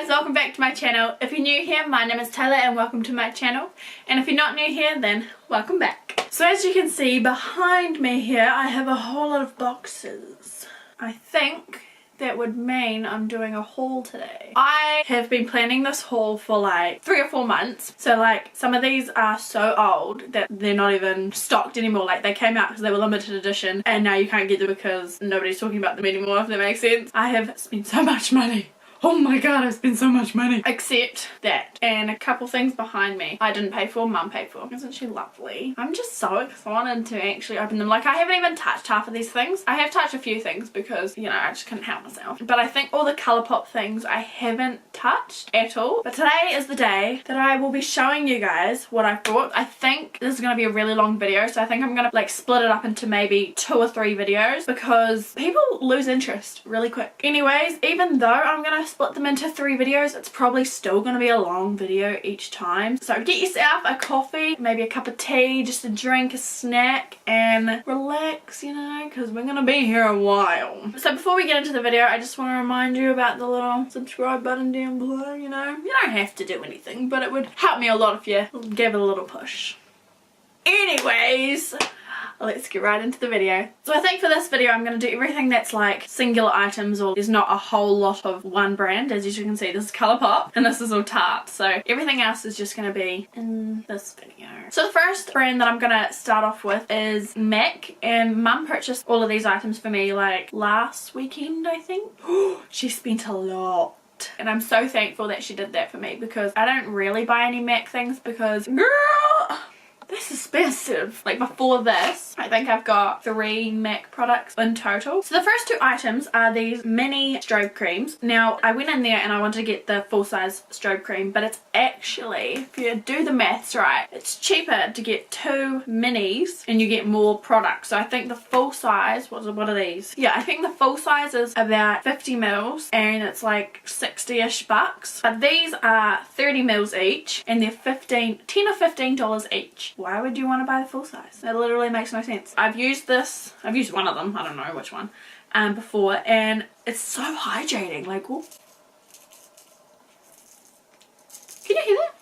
guys, welcome back to my channel. If you're new here, my name is Tayla and welcome to my channel. And if you're not new here, then welcome back. So as you can see behind me here, I have a whole lot of boxes. I think that would mean I'm doing a haul today. I have been planning this haul for like 3 or 4 months. So like some of these are so old that they're not even stocked anymore. Like they came out because they were limited edition and now you can't get them because nobody's talking about them anymore, if that makes sense. I have spent so much money. Oh my god, I've spent so much money. Except that, and a couple things behind me I didn't pay for, Mum paid for. Isn't she lovely? I'm just so excited to actually open them. Like I haven't even touched half of these things. I have touched a few things because, you know, I just couldn't help myself. But I think all the Colourpop things I haven't touched at all. But today is the day that I will be showing you guys what I've bought. I think this is going to be a really long video, so I think I'm going to like split it up into maybe 2 or 3 videos because people lose interest really quick. Anyways, even though I'm going to split them into 3 videos, it's probably still going to be a long video each time. So get yourself a coffee, maybe a cup of tea, just a drink, a snack, and relax, you know, because we're going to be here a while. So before we get into the video, I just want to remind you about the little subscribe button down below, you know. You don't have to do anything, but it would help me a lot if you gave it a little push. Anyways, let's get right into the video. So I think for this video I'm going to do everything that's like singular items, or there's not a whole lot of one brand. As you can see, this is Colourpop and this is all Tarte, so everything else is just going to be in this video. So the first brand that I'm going to start off with is MAC, and Mum purchased all of these items for me like last weekend, I think. She spent a lot. And I'm so thankful that she did that for me because I don't really buy any MAC things because, girl, this is expensive. Like before this, I think I've got 3 MAC products in total. So the first 2 items are these mini strobe creams. Now I went in there and I wanted to get the full size strobe cream, but it's actually, if you do the maths right, it's cheaper to get 2 minis and you get more products. So I think the full size, what are these? Yeah, I think the full size is about 50 mils and it's like 60-ish bucks. But these are 30 mils each and they're $10 or $15 each. Why would you want to buy the full size? It literally makes no sense. I've used one of them, I don't know which one, before, and it's so hydrating. Like, ooh. Can you hear that?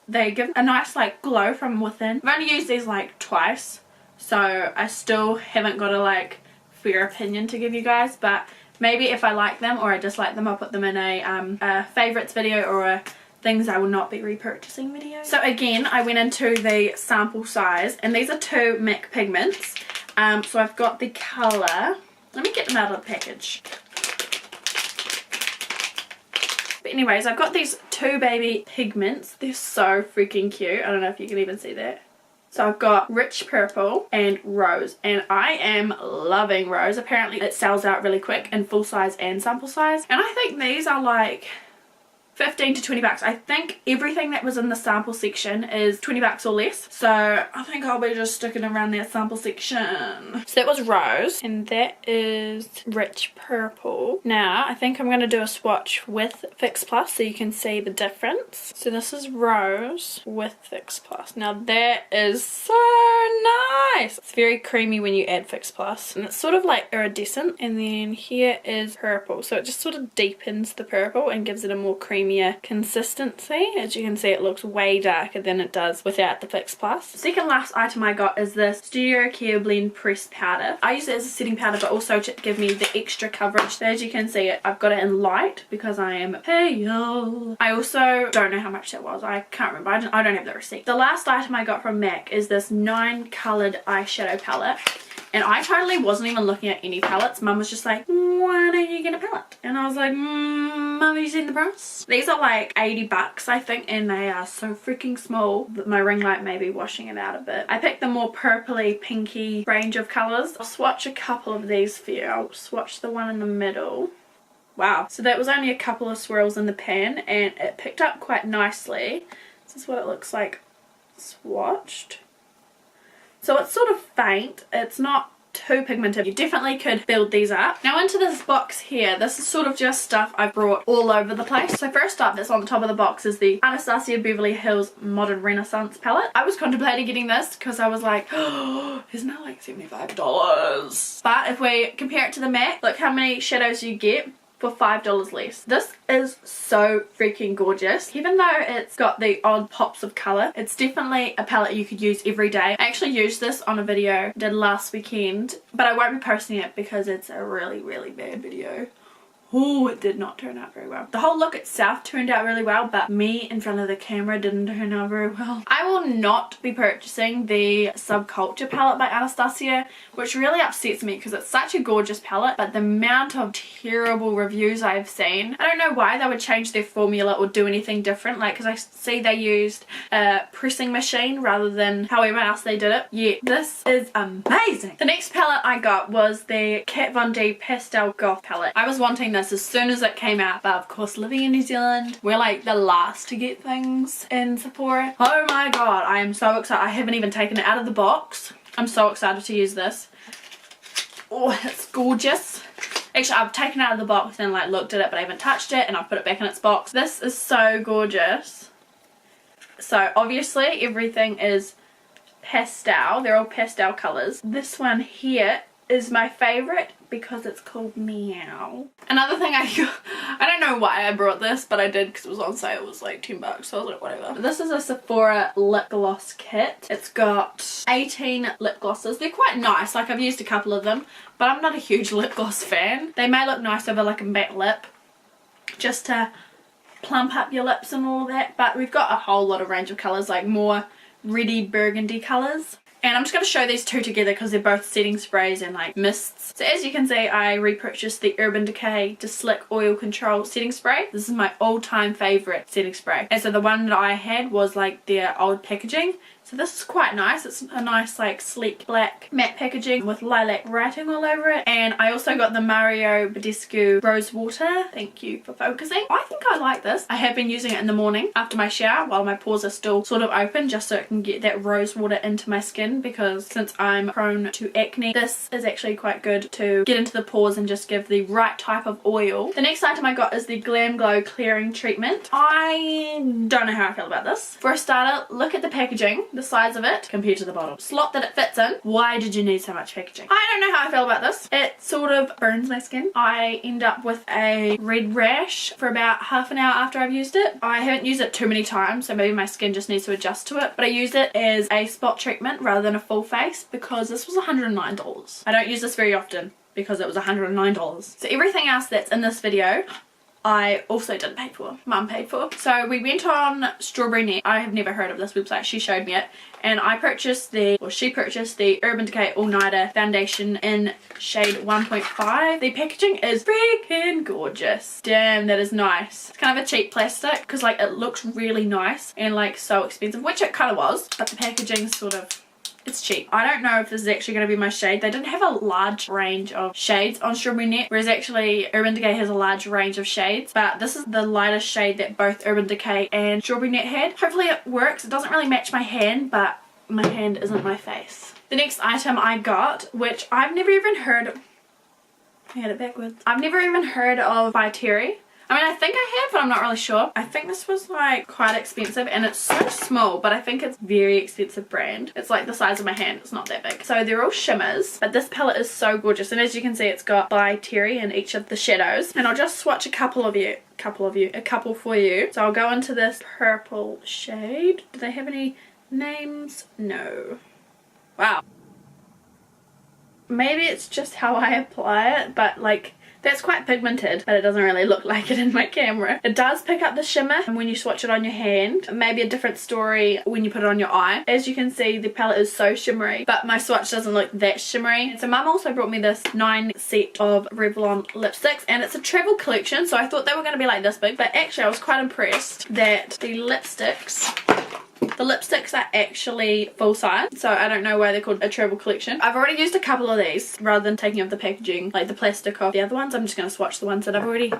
They give a nice like glow from within. I've only used these like twice, so I still haven't got a like fair opinion to give you guys, but maybe if I like them or I dislike them, I'll put them in a favorites video or a things I will not be repurchasing video. So again, I went into the sample size, and these are 2 MAC pigments. So I've got the colour. Let me get them out of the package. But anyways, I've got these 2 baby pigments. They're so freaking cute. I don't know if you can even see that. So I've got Rich Purple and Rose, and I am loving Rose. Apparently it sells out really quick in full size and sample size, and I think these are like 15 to 20 bucks. I think everything that was in the sample section is 20 bucks or less. So I think I'll be just sticking around that sample section. So that was Rose and that is Rich Purple. Now I think I'm going to do a swatch with Fix Plus so you can see the difference. So this is Rose with Fix Plus. Now that is so nice. It's very creamy when you add Fix Plus and it's sort of like iridescent. And then here is Purple. So it just sort of deepens the purple and gives it a more creamy consistency. As you can see, it looks way darker than it does without the Fix Plus. The second last item I got is this Studio Care Blend Pressed Powder. I use it as a setting powder but also to give me the extra coverage. So as you can see, I've got it in light because I am pale. I also don't know how much that was. I can't remember. I don't have the receipt. The last item I got from MAC is this 9 coloured eyeshadow palette. And I totally wasn't even looking at any palettes. Mum was just like, why don't you get a palette? And I was like, Mum, have you seen the price? These are like 80 bucks, I think, and they are so freaking small that my ring light may be washing it out a bit. I picked the more purpley, pinky range of colours. I'll swatch a couple of these for you. I'll swatch the one in the middle. Wow. So that was only a couple of swirls in the pan, and it picked up quite nicely. This is what it looks like swatched. So it's sort of faint, it's not too pigmented. You definitely could build these up. Now into this box here, this is sort of just stuff I brought all over the place. So first up, that's on the top of the box is the Anastasia Beverly Hills Modern Renaissance palette. I was contemplating getting this because I was like, oh, isn't that like $75? But if we compare it to the MAC, look how many shadows you get. for $5 less. This is so freaking gorgeous. Even though it's got the odd pops of colour, it's definitely a palette you could use every day. I actually used this on a video I did last weekend, but I won't be posting it because it's a really, really bad video. Oh, it did not turn out very well. The whole look itself turned out really well, but me in front of the camera didn't turn out very well. I will not be purchasing the Subculture palette by Anastasia, which really upsets me because it's such a gorgeous palette, but the amount of terrible reviews I've seen, I don't know why they would change their formula or do anything different, like, because I see they used a pressing machine rather than however else they did it. Yeah, this is amazing. The next palette I got was the Kat Von D Pastel Goth palette. I was wanting this as soon as it came out, but of course living in New Zealand, we're like the last to get things in Sephora. Oh my god, I am so excited. I haven't even taken it out of the box. I'm so excited to use this. Oh, it's gorgeous. Actually, I've taken it out of the box and like looked at it, but I haven't touched it, and I've put it back in its box. This is so gorgeous. So obviously everything is pastel. They're all pastel colours. This one here is my favourite because it's called Meow. Another thing I don't know why I brought this, but I did because it was on sale. It was like $10, so I was like, whatever. This is a Sephora lip gloss kit. It's got 18 lip glosses. They're quite nice. Like, I've used a couple of them, but I'm not a huge lip gloss fan. They may look nice over like a matte lip, just to plump up your lips and all that, but we've got a whole lot of range of colours, like more reddy burgundy colours. And I'm just going to show these two together because they're both setting sprays and like mists. So as you can see, I repurchased the Urban Decay To Slick Oil Control setting spray. This is my all-time favourite setting spray. And so the one that I had was like their old packaging. So this is quite nice. It's a nice like sleek black matte packaging with lilac writing all over it. And I also got the Mario Badescu Rose Water. Thank you for focusing. I think I like this. I have been using it in the morning after my shower while my pores are still sort of open, just so it can get that rose water into my skin, because since I'm prone to acne, this is actually quite good to get into the pores and just give the right type of oil. The next item I got is the Glam Glow Clearing Treatment. I don't know how I feel about this. For a starter, look at the packaging. The size of it compared to the bottom slot that it fits in. Why did you need so much packaging? I don't know how I feel about this. It sort of burns my skin. I end up with a red rash for about half an hour after I've used it. I haven't used it too many times, so maybe my skin just needs to adjust to it, but I use it as a spot treatment rather than a full face because this was $109. I don't use this very often because it was $109. So everything else that's in this video I also didn't pay for. Mum paid for. So we went on Strawberry Net. I have never heard of this website. She showed me it. And I purchased she purchased the Urban Decay All Nighter Foundation in shade 1.5. The packaging is freaking gorgeous. Damn, that is nice. It's kind of a cheap plastic because like it looks really nice and like so expensive, which it kind of was. But the packaging is sort of, it's cheap. I don't know if this is actually going to be my shade. They didn't have a large range of shades on Strawberry Net, whereas actually Urban Decay has a large range of shades, but this is the lightest shade that both Urban Decay and Strawberry Net had. Hopefully it works. It doesn't really match my hand, but my hand isn't my face. The next item I got, which I've never even heard of, I had it backwards. I've never even heard of by Terry. I mean, I think I have, but I'm not really sure. I think this was like quite expensive and it's so small, but I think it's very expensive brand. It's like the size of my hand. It's not that big. So they're all shimmers, but this palette is so gorgeous. And as you can see, it's got by Terry in each of the shadows. And I'll just swatch a couple for you. So I'll go into this purple shade. Do they have any names? No. Wow. Maybe it's just how I apply it, but like, that's quite pigmented, but it doesn't really look like it in my camera. It does pick up the shimmer when you swatch it on your hand. Maybe a different story when you put it on your eye. As you can see, the palette is so shimmery, but my swatch doesn't look that shimmery. So Mum also brought me this 9 set of Revlon lipsticks, and it's a travel collection, so I thought they were going to be like this big, but actually I was quite impressed that the lipsticks are actually full size, so I don't know why they're called a travel collection. I've already used a couple of these. Rather than taking off the packaging, like the plastic off the other ones, I'm just going to swatch the ones that I've already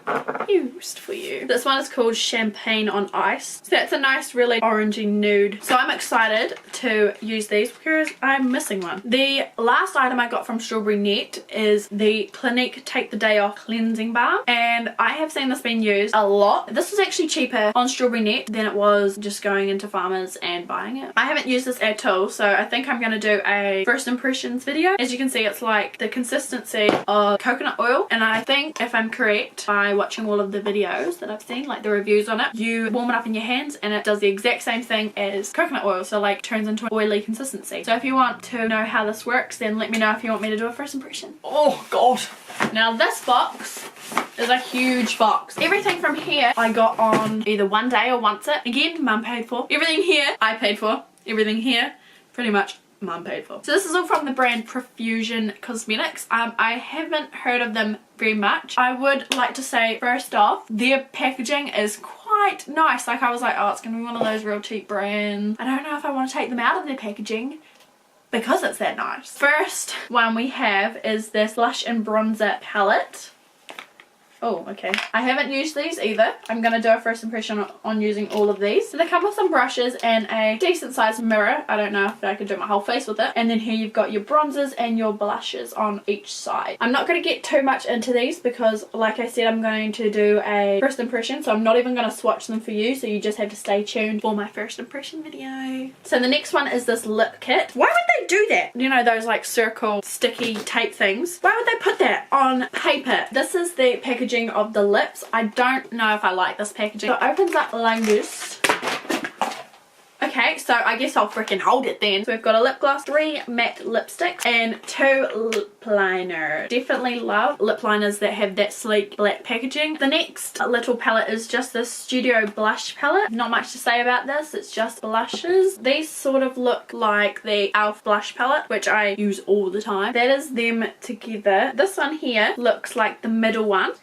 used for you. This one is called Champagne on Ice. So that's a nice really orangey nude. So I'm excited to use these because I'm missing one. The last item I got from Strawberry Net is the Clinique Take the Day Off Cleansing Balm, and I have seen this being used a lot. This was actually cheaper on Strawberry Net than it was just going into Farmers and buying it. I haven't used this at all, so I think I'm going to do a first impressions video. As you can see, it's like the consistency of coconut oil, and I think, if I'm correct, by watching all of the videos that I've seen, like the reviews on it, you warm it up in your hands and it does the exact same thing as coconut oil, so like turns into an oily consistency. So if you want to know how this works, then let me know if you want me to do a first impression. Oh god. Now this box is a huge box. Everything from here I got on either one day or once it. Again, mum paid for. Everything here I paid for. Everything here pretty much mum paid for. So this is all from the brand Profusion Cosmetics. I haven't heard of them very much. I would like to say, first off, their packaging is quite nice. Like, I was like, oh, it's gonna be one of those real cheap brands. I don't know if I want to take them out of their packaging because it's that nice. First one we have is this blush and bronzer palette. Oh, okay. I haven't used these either. I'm going to do a first impression on using all of these. So they come with some brushes and a decent sized mirror. I don't know if I can do my whole face with it. And then here you've got your bronzers and your blushes on each side. I'm not going to get too much into these because, like I said, I'm going to do a first impression. So I'm not even going to swatch them for you. So you just have to stay tuned for my first impression video. So the next one is this lip kit. Why would they do that? You know, those like circle sticky tape things. Why would they put that on paper? This is the packaging of the lips. I don't know if I like this packaging. So it opens up like this. Okay, so I guess I'll freaking hold it then. So we've got a lip gloss, 3 matte lipsticks, and 2 lip liners. Definitely love lip liners that have that sleek black packaging. The next little palette is just this Studio Blush palette. Not much to say about this, it's just blushes. These sort of look like the e.l.f. blush palette, which I use all the time. That is them together. This one here looks like the middle one,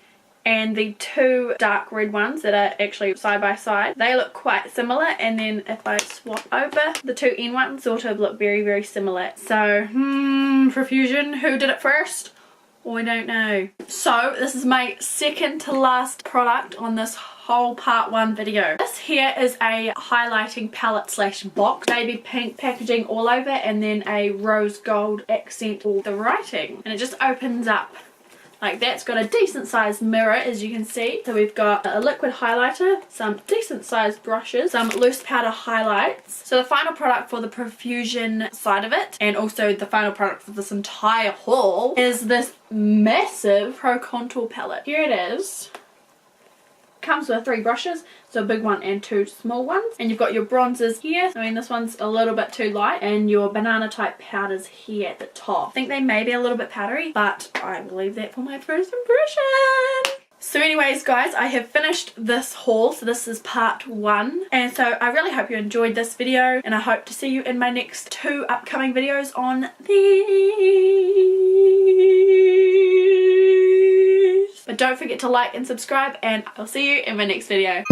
and the 2 dark red ones that are actually side by side, they look quite similar. And then if I swap over, the 2 end ones sort of look very, very similar. So, Profusion, who did it first? We don't know. So this is my second to last product on this whole part 1 video. This here is a highlighting palette slash box. Baby pink packaging all over, and then a rose gold accent for the writing. And it just opens up like that. It's got a decent sized mirror, as you can see. So we've got a liquid highlighter, some decent sized brushes, some loose powder highlights. So the final product for the Profusion side of it, and also the final product for this entire haul, is this massive Pro Contour palette. Here it is. Comes with 3 brushes, so a big one and 2 small ones, and you've got your bronzers here. I mean, this one's a little bit too light, and your banana type powders here at the top. I think they may be a little bit powdery, but I will leave that for my first impression. So anyways guys, I have finished this haul. So this is part 1, and so I really hope you enjoyed this video, and I hope to see you in my next 2 upcoming videos on these. But don't forget to like and subscribe, and I'll see you in my next video.